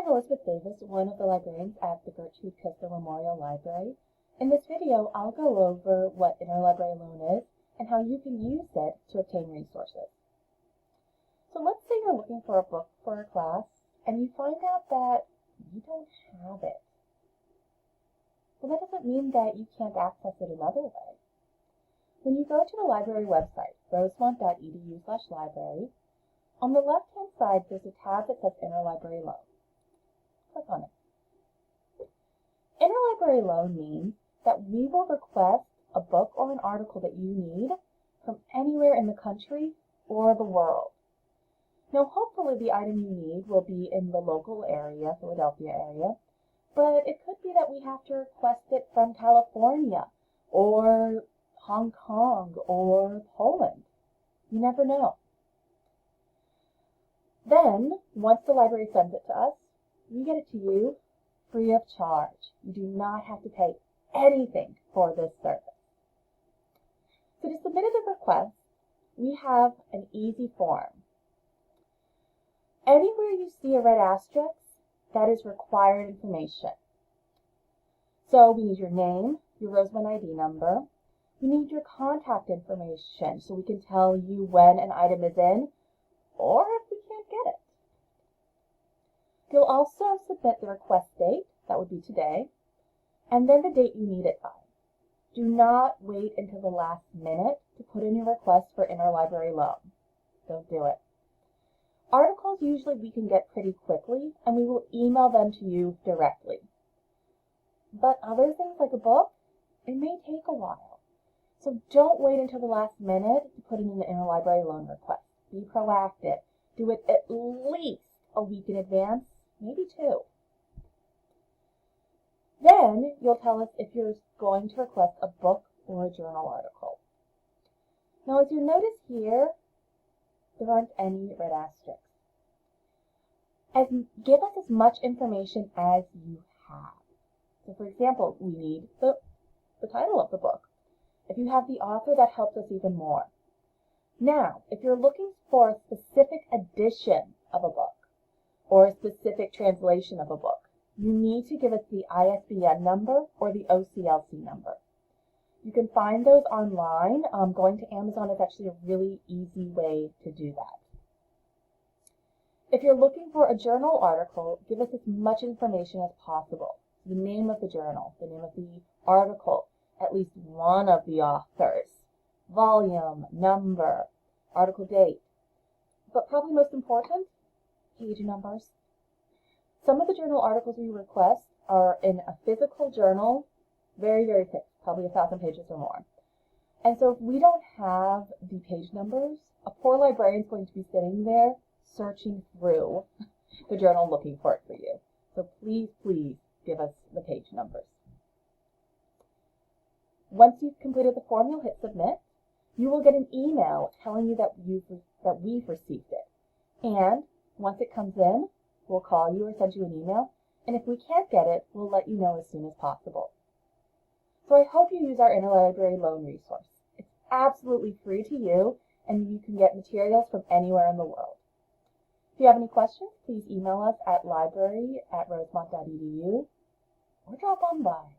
I'm Elizabeth Davis, one of the librarians at the Gertrude Kistler Memorial Library. In this video, I'll go over what interlibrary loan is and how you can use it to obtain resources. So let's say you're looking for a book for a class and you find out that you don't have it. Well, that doesn't mean that you can't access it another way. When you go to the library website, rosemont.edu/library, on the left-hand side there's a tab that says Interlibrary Loan. Click on it. Interlibrary loan means that we will request a book or an article that you need from anywhere in the country or the world. Now, hopefully the item you need will be in the local area, Philadelphia area, but it could be that we have to request it from California or Hong Kong or Poland. You never know. Then, once the library sends it to us, we get it to you free of charge. You do not have to pay anything for this service. So to submit a request, we have an easy form. Anywhere you see a red asterisk, that is required information. So we need your name, your Rosemont ID number. We need your contact information so we can tell you when an item is in or if we can't get it. You'll also submit the request date, that would be today, and then the date you need it by. Do not wait until the last minute to put in your request for interlibrary loan. Don't do it. Articles usually we can get pretty quickly, and we will email them to you directly. But other things like a book, it may take a while. So don't wait until the last minute to put in an interlibrary loan request. Be proactive. Do it at least a week in advance, maybe 2. Then you'll tell us if you're going to request a book or a journal article. Now, as you notice here, there aren't any red asterisks. Give us as much information as you have. So, for example, we need the title of the book. If you have the author, that helps us even more. Now, if you're looking for a specific edition of a book or a specific translation of a book, you need to give us the ISBN number or the OCLC number. You can find those online. Going to Amazon is actually a really easy way to do that. If you're looking for a journal article, give us as much information as possible. The name of the journal, the name of the article, at least one of the authors, volume, number, article date, but probably most important, page numbers. Some of the journal articles we request are in a physical journal, very, very thick, probably 1,000 pages or more. And so if we don't have the page numbers, a poor librarian is going to be sitting there searching through the journal looking for it for you. So please, please give us the page numbers. Once you've completed the form, you'll hit submit. You will get an email telling you that we've received it. And once it comes in, we'll call you or send you an email. And if we can't get it, we'll let you know as soon as possible. So I hope you use our interlibrary loan resource. It's absolutely free to you, and you can get materials from anywhere in the world. If you have any questions, please email us at library@rosemont.edu or drop on by.